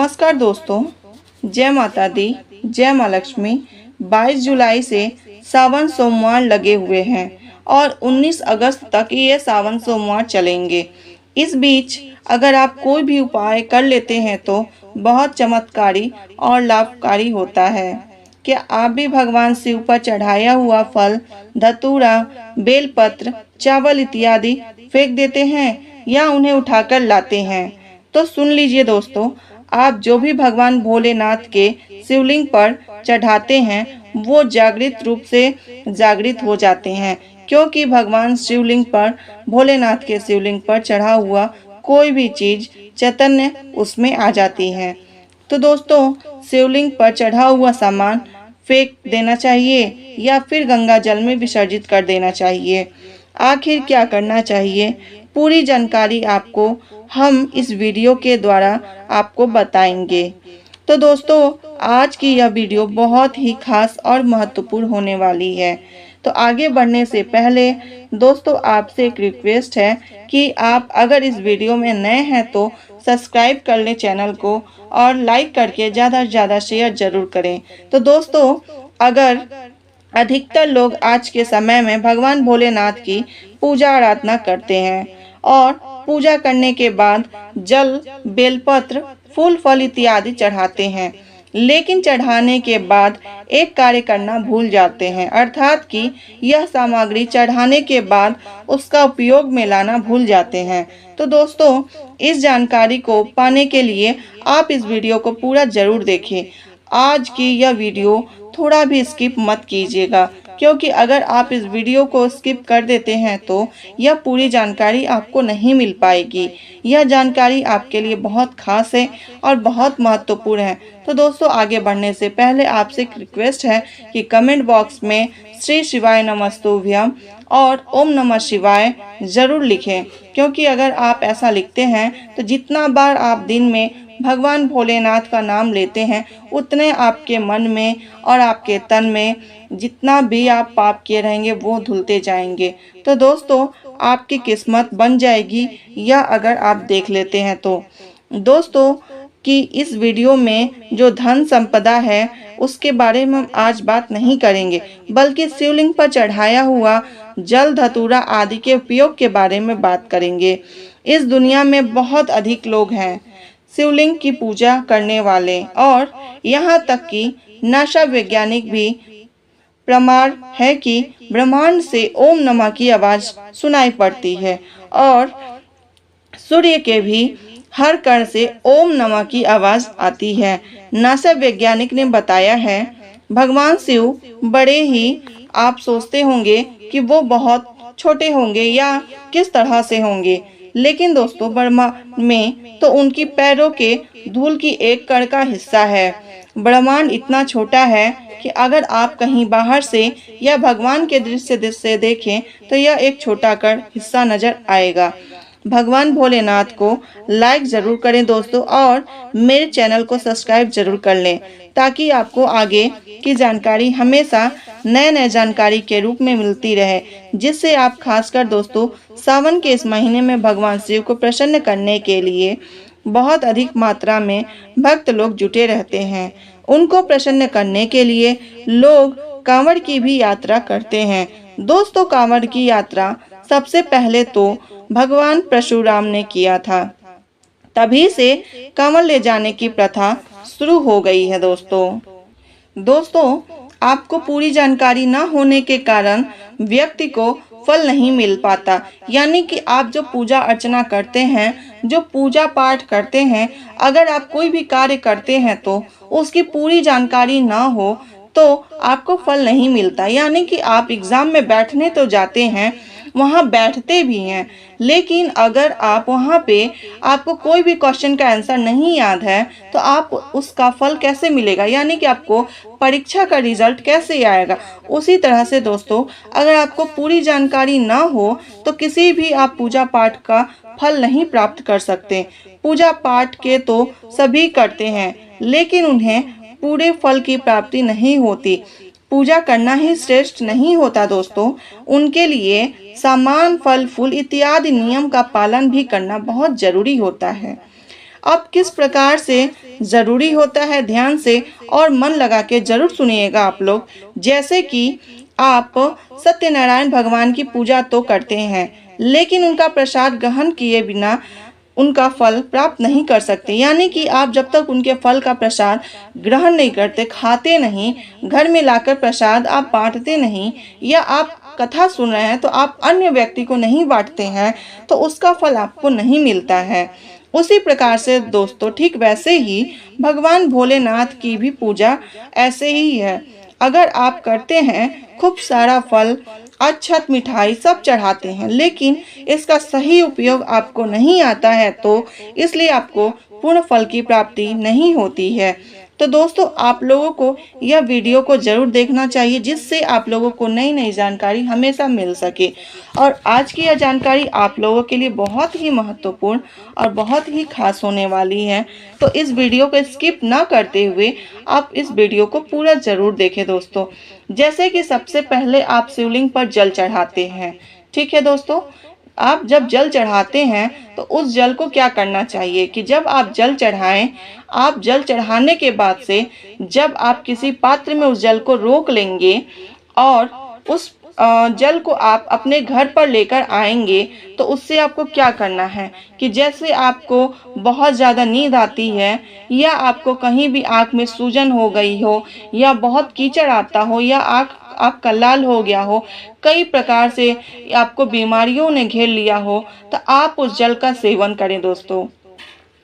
नमस्कार दोस्तों, जय माता दी, जय माँ लक्ष्मी। 22 जुलाई से सावन सोमवार लगे हुए हैं और 19 अगस्त तक ये सावन सोमवार चलेंगे। इस बीच अगर आप कोई भी उपाय कर लेते हैं तो बहुत चमत्कारी और लाभकारी होता है। क्या आप भी भगवान शिव पर चढ़ाया हुआ फल, धतूरा, बेलपत्र, चावल इत्यादि फेंक देते हैं या उन्हें उठाकर लाते हैं? तो सुन लीजिए दोस्तों, आप जो भी भगवान भोलेनाथ के शिवलिंग पर चढ़ाते हैं वो जागृत रूप से जागृत हो जाते हैं, क्योंकि भगवान शिवलिंग पर, भोलेनाथ के शिवलिंग पर चढ़ा हुआ कोई भी चीज चैतन्य उसमें आ जाती है। तो दोस्तों, शिवलिंग पर चढ़ा हुआ सामान फेंक देना चाहिए या फिर गंगा जल में विसर्जित कर देना चाहिए? आखिर क्या करना चाहिए, पूरी जानकारी आपको हम इस वीडियो के द्वारा आपको बताएंगे। तो दोस्तों, आज की यह वीडियो बहुत ही खास और महत्वपूर्ण होने वाली है। तो आगे बढ़ने से पहले दोस्तों, आपसे एक रिक्वेस्ट है कि आप अगर इस वीडियो में नए हैं तो सब्सक्राइब कर लें चैनल को और लाइक करके ज़्यादा से ज़्यादा शेयर जरूर करें। तो दोस्तों, अगर अधिकतर लोग आज के समय में भगवान भोलेनाथ की पूजा आराधना करते हैं और पूजा करने के बाद जल, बेलपत्र, फूल फल इत्यादि चढ़ाते हैं, लेकिन चढ़ाने के बाद एक कार्य करना भूल जाते हैं, अर्थात कि यह सामग्री चढ़ाने के बाद उसका उपयोग में लाना भूल जाते हैं। तो दोस्तों, इस जानकारी को पाने के लिए आप इस वीडियो को पूरा जरूर देखें। आज की यह वीडियो थोड़ा भी स्किप मत कीजिएगा, क्योंकि अगर आप इस वीडियो को स्किप कर देते हैं तो यह पूरी जानकारी आपको नहीं मिल पाएगी। यह जानकारी आपके लिए बहुत खास है और बहुत महत्वपूर्ण है। तो दोस्तों, आगे बढ़ने से पहले आपसे एक रिक्वेस्ट है कि कमेंट बॉक्स में श्री शिवाय नमस्तुभ्यम और ओम नमः शिवाय जरूर लिखें, क्योंकि अगर आप ऐसा लिखते हैं तो जितना बार आप दिन में भगवान भोलेनाथ का नाम लेते हैं उतने आपके मन में और आपके तन में जितना भी आप पाप किए रहेंगे वो धुलते जाएंगे। तो दोस्तों, आपकी किस्मत बन जाएगी या अगर आप देख लेते हैं तो। दोस्तों, कि इस वीडियो में जो धन संपदा है उसके बारे में हम आज बात नहीं करेंगे, बल्कि शिवलिंग पर चढ़ाया हुआ जल, धतूरा आदि के उपयोग के बारे में बात करेंगे। इस दुनिया में बहुत अधिक लोग हैं शिवलिंग की पूजा करने वाले, और यहाँ तक कि नासा वैज्ञानिक भी प्रमाण है कि ब्रह्मांड से ओम नमः की आवाज सुनाई पड़ती है और सूर्य के भी हर कण से ओम नमः की आवाज आती है। नासा वैज्ञानिक ने बताया है भगवान शिव बड़े ही, आप सोचते होंगे कि वो बहुत छोटे होंगे या किस तरह से होंगे, लेकिन दोस्तों, ब्रह्मांड में तो उनकी पैरों के धूल की एक कण का हिस्सा है। ब्रह्मांड इतना छोटा है कि अगर आप कहीं बाहर से या भगवान के दृश्य से देखें तो यह एक छोटा कण हिस्सा नजर आएगा। भगवान भोलेनाथ को लाइक जरूर करें दोस्तों, और मेरे चैनल को सब्सक्राइब जरूर कर लें, ताकि आपको आगे की जानकारी हमेशा नए जानकारी के रूप में मिलती रहे, जिससे आप खासकर दोस्तों सावन के इस महीने में भगवान शिव को प्रसन्न करने के लिए बहुत अधिक मात्रा में भक्त लोग जुटे रहते हैं। उनको प्रसन्न करने के लिए लोग कांवड़ की भी यात्रा करते हैं। दोस्तों, कांवड़ की यात्रा सबसे पहले तो भगवान परशुराम ने किया था, तभी से कांवड़ ले जाने की प्रथा शुरू हो गई है। दोस्तों, आपको पूरी जानकारी न होने के कारण व्यक्ति को फल नहीं मिल पाता, यानी कि आप जो पूजा अर्चना करते हैं, जो पूजा पाठ करते हैं, अगर आप कोई भी कार्य करते हैं तो उसकी पूरी जानकारी ना हो तो आपको फल नहीं मिलता। यानी कि आप एग्जाम में बैठने तो जाते हैं, वहाँ बैठते भी हैं, लेकिन अगर आप वहाँ पे आपको कोई भी क्वेश्चन का आंसर नहीं याद है तो आप उसका फल कैसे मिलेगा, यानी कि आपको परीक्षा का रिजल्ट कैसे आएगा। उसी तरह से दोस्तों, अगर आपको पूरी जानकारी ना हो तो किसी भी आप पूजा पाठ का फल नहीं प्राप्त कर सकते। पूजा पाठ के तो सभी करते हैं, लेकिन उन्हें पूरे फल की प्राप्ति नहीं होती। पूजा करना ही श्रेष्ठ नहीं होता दोस्तों, उनके लिए सामान, फल फूल इत्यादि नियम का पालन भी करना बहुत जरूरी होता है। अब किस प्रकार से ज़रूरी होता है, ध्यान से और मन लगा के ज़रूर सुनिएगा आप लोग। जैसे कि आप सत्यनारायण भगवान की पूजा तो करते हैं, लेकिन उनका प्रसाद ग्रहण किए बिना उनका फल प्राप्त नहीं कर सकते। यानी कि आप जब तक उनके फल का प्रसाद ग्रहण नहीं करते, खाते नहीं, घर में लाकर प्रसाद आप बांटते नहीं, या आप कथा सुन रहे हैं तो आप अन्य व्यक्ति को नहीं बांटते हैं, तो उसका फल आपको नहीं मिलता है। उसी प्रकार से दोस्तों, ठीक वैसे ही भगवान भोलेनाथ की भी पूजा ऐसे ही है। अगर आप करते हैं, खूब सारा फल, अक्षत, मिठाई सब चढ़ाते हैं, लेकिन इसका सही उपयोग आपको नहीं आता है, तो इसलिए आपको पूर्ण फल की प्राप्ति नहीं होती है। तो दोस्तों, आप लोगों को यह वीडियो को ज़रूर देखना चाहिए, जिससे आप लोगों को नई नई जानकारी हमेशा मिल सके। और आज की यह जानकारी आप लोगों के लिए बहुत ही महत्वपूर्ण और बहुत ही खास होने वाली है। तो इस वीडियो को स्किप ना करते हुए आप इस वीडियो को पूरा ज़रूर देखें दोस्तों। जैसे कि सबसे पहले आप शिवलिंग पर जल चढ़ाते हैं, ठीक है दोस्तों। आप जब जल चढ़ाते हैं तो उस जल को क्या करना चाहिए कि जब आप जल चढ़ाएं, आप जल चढ़ाने के बाद से जब आप किसी पात्र में उस जल को रोक लेंगे और उस जल को आप अपने घर पर लेकर आएंगे, तो उससे आपको क्या करना है कि जैसे आपको बहुत ज़्यादा नींद आती है, या आपको कहीं भी आँख में सूजन हो गई हो, या बहुत कीचड़ आता हो, या आँख आपका लाल हो गया हो, कई प्रकार से आपको बीमारियों ने घेर लिया हो, तो आप उस जल का सेवन करें दोस्तों।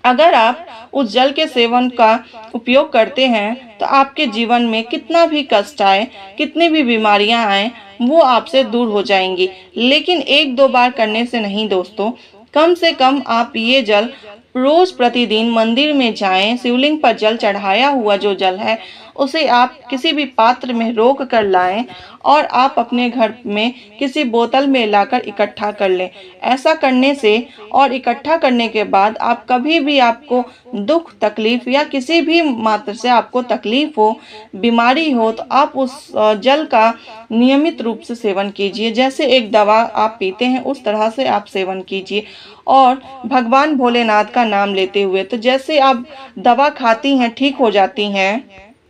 अगर आप उस जल के सेवन का उपयोग करते हैं तो आपके जीवन में कितना भी कष्ट आए, कितनी भी बीमारियां आए, वो आपसे दूर हो जाएंगी। लेकिन एक दो बार करने से नहीं दोस्तों, कम से कम आप ये जल रोज प्रतिदिन मंदिर में जाएं, शिवलिंग पर जल चढ़ाया हुआ जो जल है उसे आप किसी भी पात्र में रोक कर लाएं और आप अपने घर में किसी बोतल में लाकर इकट्ठा कर लें। ऐसा करने से और इकट्ठा करने के बाद आप कभी भी आपको दुख तकलीफ या किसी भी मात्र से आपको तकलीफ हो, बीमारी हो, तो आप उस जल का नियमित रूप से सेवन कीजिए। जैसे एक दवा आप पीते हैं उस तरह से आप सेवन कीजिए, और भगवान भोलेनाथ का नाम लेते हुए। तो जैसे आप दवा खाती हैं, ठीक हो जाती हैं,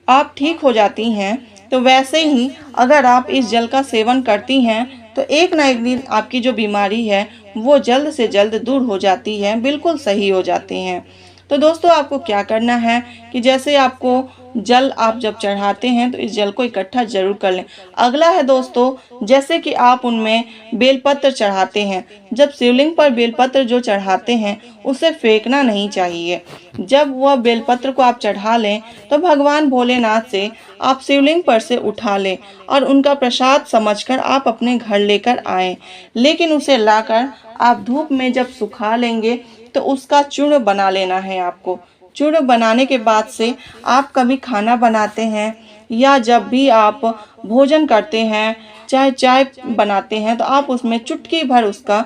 आप ठीक हो जाती हैं, तो वैसे ही अगर आप इस जल का सेवन करती हैं तो एक ना एक दिन आपकी जो बीमारी है वो जल्द से जल्द दूर हो जाती है, बिल्कुल सही हो जाती हैं। तो दोस्तों, आपको क्या करना है कि जैसे आपको जल आप जब चढ़ाते हैं तो इस जल को इकट्ठा जरूर कर लें। अगला है दोस्तों, जैसे कि आप उनमें बेलपत्र चढ़ाते हैं, जब शिवलिंग पर बेलपत्र जो चढ़ाते हैं उसे फेंकना नहीं चाहिए। जब वह बेलपत्र को आप चढ़ा लें तो भगवान भोलेनाथ से आप शिवलिंग पर से उठा लें और उनका प्रसाद समझकर आप अपने घर लेकर आएं। लेकिन उसे लाकर आप धूप में जब सुखा लेंगे तो उसका चूर्ण बना लेना है आपको। चूर्ण बनाने के बाद से आप कभी खाना बनाते हैं या जब भी आप भोजन करते हैं, चाहे चाय बनाते हैं, तो आप उसमें चुटकी भर उसका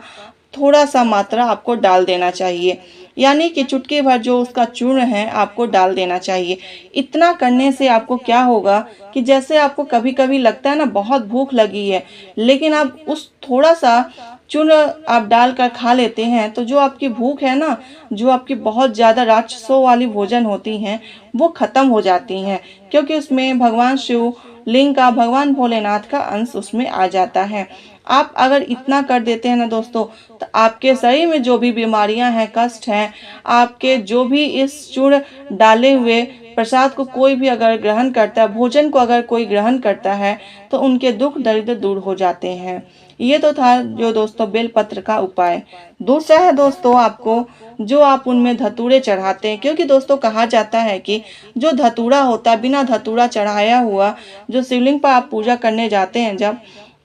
थोड़ा सा मात्रा आपको डाल देना चाहिए। यानी कि चुटकी भर जो उसका चूर्ण है आपको डाल देना चाहिए। इतना करने से आपको क्या होगा कि जैसे आपको कभी कभी लगता है ना बहुत भूख लगी है, लेकिन आप उस थोड़ा सा चूर्ण आप डालकर खा लेते हैं, तो जो आपकी भूख है ना, जो आपकी बहुत ज़्यादा राक्षसों वाली भोजन होती हैं वो ख़त्म हो जाती हैं, क्योंकि उसमें भगवान शिव लिंग का, भगवान भोलेनाथ का अंश उसमें आ जाता है। आप अगर इतना कर देते हैं ना दोस्तों, तो आपके शरीर में जो भी बीमारियां हैं, कष्ट हैं, आपके जो भी इस चूर्ण डाले हुए प्रसाद को कोई भी अगर ग्रहण करता है, भोजन को अगर कोई ग्रहण करता है, तो उनके दुख दरिद्र दूर हो जाते हैं। ये तो था जो दोस्तों बेलपत्र का उपाय। दूसरा है दोस्तों, आपको जो आप उनमें धतूरे चढ़ाते हैं, क्योंकि दोस्तों कहा जाता है कि जो धतूरा होता है, बिना धतूरा चढ़ाया हुआ जो शिवलिंग पर आप पूजा करने जाते हैं जब,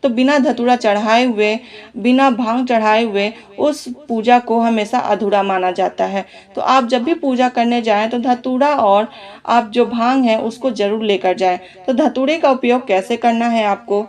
तो बिना धतूरा चढ़ाए हुए, बिना भांग चढ़ाए हुए उस पूजा को हमेशा अधूरा माना जाता है। तो आप जब भी पूजा करने जाएं तो धतूरा और आप जो भांग है उसको जरूर लेकर जाएं। तो धतूरे का उपयोग कैसे करना है आपको,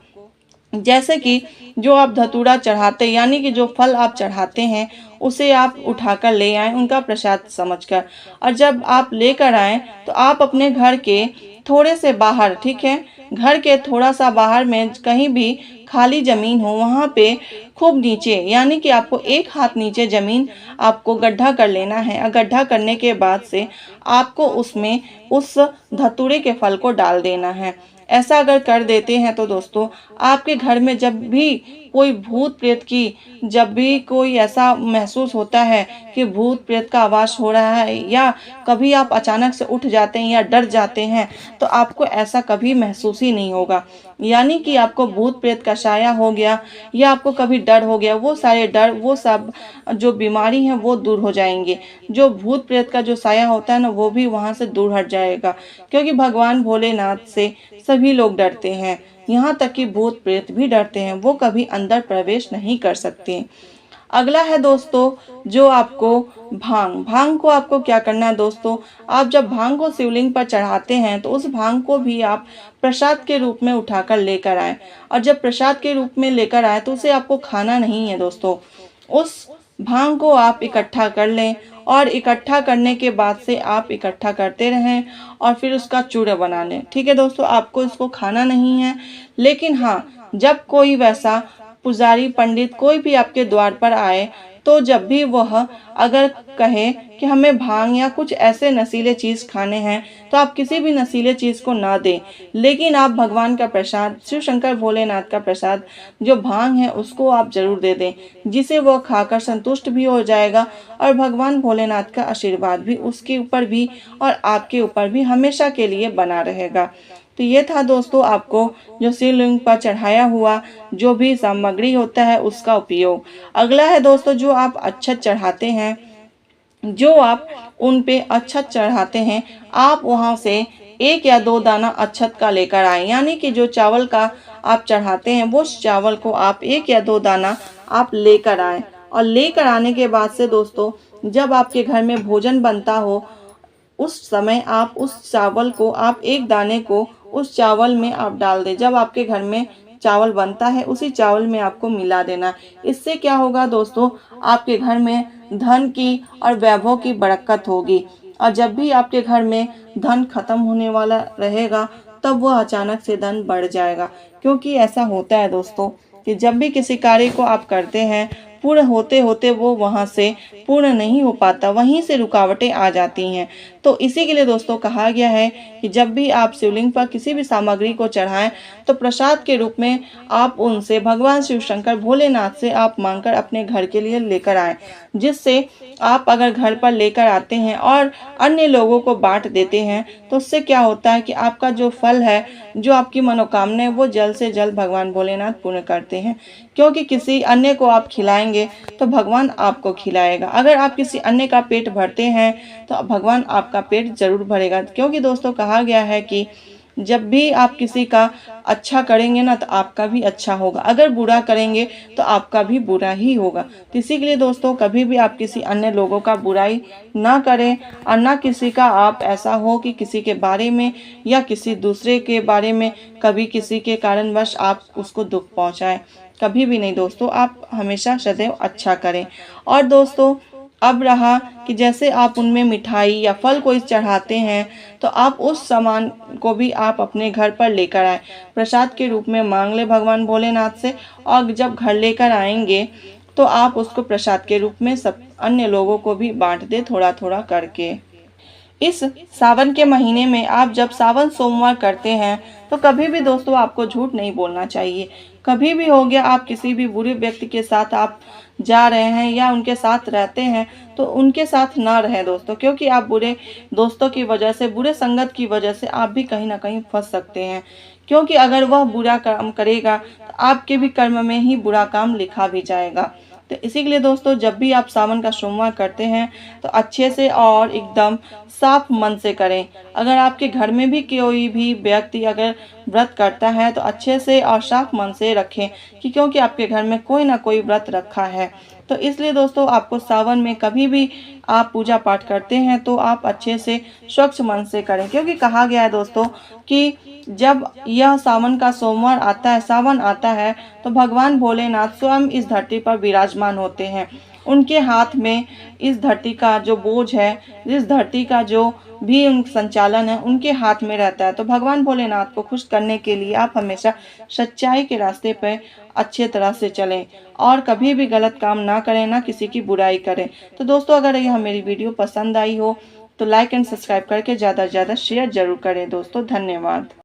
जैसे कि जो आप धतूरा चढ़ाते यानी कि जो फल आप चढ़ाते हैं उसे आप उठाकर ले आएं उनका प्रसाद समझकर, और जब आप लेकर आएं तो आप अपने घर के थोड़े से बाहर, ठीक है, घर के थोड़ा सा बाहर में कहीं भी खाली जमीन हो वहाँ पे खूब नीचे, यानी कि आपको 1 हाथ नीचे ज़मीन आपको गड्ढा कर लेना है। और गड्ढा करने के बाद से आपको उसमें उस धतूरे के फल को डाल देना है। ऐसा अगर कर देते हैं तो दोस्तों, आपके घर में जब भी कोई भूत प्रेत की, जब भी कोई ऐसा महसूस होता है कि भूत प्रेत का आवाज़ हो रहा है, या कभी आप अचानक से उठ जाते हैं या डर जाते हैं, तो आपको ऐसा कभी महसूस ही नहीं होगा। यानी कि आपको भूत प्रेत का साया हो गया या आपको कभी डर हो गया, वो सारे डर, वो सब जो बीमारी है वो दूर हो जाएंगे। जो भूत प्रेत का जो साया होता है ना, वो भी वहाँ से दूर हट जाएगा, क्योंकि भगवान भोलेनाथ से सभी लोग डरते हैं। यहाँ तक कि भूत प्रेत भी डरते हैं, वो कभी अंदर प्रवेश नहीं कर सकते। अगला है दोस्तों, जो आपको भांग को आपको क्या करना है दोस्तों, आप जब भांग को शिवलिंग पर चढ़ाते हैं तो उस भांग को भी आप प्रसाद के रूप में उठाकर लेकर आए। और जब प्रसाद के रूप में लेकर आए तो उसे आपको खाना नहीं है दोस्तों, उस भांग को आप इकट्ठा कर लें। और इकट्ठा करने के बाद से आप इकट्ठा करते रहें और फिर उसका चूड़ा बना लें। ठीक है दोस्तों, आपको इसको खाना नहीं है, लेकिन हाँ, जब कोई वैसा पुजारी, पंडित कोई भी आपके द्वार पर आए, तो जब भी वह अगर कहे कि हमें भांग या कुछ ऐसे नशीले चीज़ खाने हैं, तो आप किसी भी नशीले चीज़ को ना दें, लेकिन आप भगवान का प्रसाद, शिव शंकर भोलेनाथ का प्रसाद जो भांग है उसको आप जरूर दे दें, जिसे वह खाकर संतुष्ट भी हो जाएगा और भगवान भोलेनाथ का आशीर्वाद भी उसके ऊपर भी और आपके ऊपर भी हमेशा के लिए बना रहेगा। तो ये था दोस्तों आपको जो शिवलिंग पर चढ़ाया हुआ जो भी सामग्री होता है उसका उपयोग। अगला है दोस्तों, जो आप अक्षत चढ़ाते हैं, जो आप उन पे अक्षत चढ़ाते हैं, आप वहाँ से 1 या 2 दाना अक्षत का लेकर आए। यानी कि जो चावल का आप चढ़ाते हैं, वो चावल को आप 1 या 2 दाना आप लेकर आए। और लेकर आने के बाद से दोस्तों, जब आपके घर में भोजन बनता हो, उस समय आप उस चावल को, आप 1 दाने को उस चावल में आप डाल दें। जब आपके घर में चावल बनता है, उसी चावल में आपको मिला देना। इससे क्या होगा दोस्तों, आपके घर में धन की और वैभव की बरकत होगी। और जब भी आपके घर में धन खत्म होने वाला रहेगा, तब वह अचानक से धन बढ़ जाएगा। क्योंकि ऐसा होता है दोस्तों कि जब भी किसी कार्य को आप करते हैं, पूर्ण होते होते वो वहाँ से पूर्ण नहीं हो पाता, वहीं से रुकावटें आ जाती हैं। तो इसी के लिए दोस्तों कहा गया है कि जब भी आप शिवलिंग पर किसी भी सामग्री को चढ़ाएं, तो प्रसाद के रूप में आप उनसे, भगवान शिव शंकर भोलेनाथ से आप मांगकर अपने घर के लिए लेकर आएं। जिससे आप अगर घर पर लेकर आते हैं और अन्य लोगों को बांट देते हैं, तो उससे क्या होता है कि आपका जो फल है, जो आपकी मनोकामना है, वो जल्द से जल्द भगवान भोलेनाथ पूर्ण करते हैं। क्योंकि किसी अन्य को आप खिलाएंगे तो भगवान आपको खिलाएगा। अगर आप किसी अन्य का पेट भरते हैं तो भगवान आपका पेट जरूर भरेगा। क्योंकि दोस्तों कहा गया है कि जब भी आप किसी का अच्छा करेंगे ना, तो आपका भी अच्छा होगा, अगर बुरा करेंगे तो आपका भी बुरा ही होगा। तो इसी के लिए दोस्तों कभी भी आप किसी अन्य लोगों का बुराई ना करें, और ना किसी का आप ऐसा हो कि किसी के बारे में या किसी दूसरे के बारे में कभी किसी के कारणवश आप उसको दुख पहुंचाएं। कभी भी नहीं दोस्तों, आप हमेशा सदैव अच्छा करें। और दोस्तों अब रहा कि जैसे आप उनमें मिठाई या फल कोई चढ़ाते हैं, तो आप उस सामान को भी आप अपने घर पर लेकर आए, प्रसाद के रूप में मांग ले भगवान भोलेनाथ से। और जब घर लेकर आएंगे तो आप उसको प्रसाद के रूप में सब अन्य लोगों को भी बांट दे, थोड़ा थोड़ा करके। इस सावन के महीने में आप जब सावन सोमवार करते हैं, तो कभी भी दोस्तों आपको झूठ नहीं बोलना चाहिए। कभी भी हो गया आप किसी भी बुरे व्यक्ति के साथ आप जा रहे हैं या उनके साथ रहते हैं, तो उनके साथ ना रहें दोस्तों। क्योंकि आप बुरे दोस्तों की वजह से, बुरे संगत की वजह से आप भी कहीं ना कहीं फंस सकते हैं। क्योंकि अगर वह बुरा काम करेगा तो आपके भी कर्म में ही बुरा काम लिखा भी जाएगा। तो इसी के लिए दोस्तों जब भी आप सावन का सोमवार करते हैं, तो अच्छे से और एकदम साफ मन से करें। अगर आपके घर में भी कोई भी व्यक्ति अगर व्रत करता है, तो अच्छे से और साफ मन से रखें कि क्योंकि आपके घर में कोई ना कोई व्रत रखा है। तो इसलिए दोस्तों आपको सावन में कभी भी आप पूजा पाठ करते हैं तो आप अच्छे से स्वच्छ मन से करें। क्योंकि कहा गया है दोस्तों कि जब यह सावन का सोमवार आता है, सावन आता है, तो भगवान भोलेनाथ स्वयं इस धरती पर विराजमान होते हैं। उनके हाथ में इस धरती का जो बोझ है, इस धरती का जो भी उन संचालन है उनके हाथ में रहता है। तो भगवान भोलेनाथ को खुश करने के लिए आप हमेशा सच्चाई के रास्ते पर अच्छे तरह से चलें और कभी भी गलत काम ना करें, ना किसी की बुराई करें। तो दोस्तों अगर यह मेरी वीडियो पसंद आई हो तो लाइक एंड सब्सक्राइब करके ज़्यादा से ज़्यादा शेयर जरूर करें दोस्तों। धन्यवाद।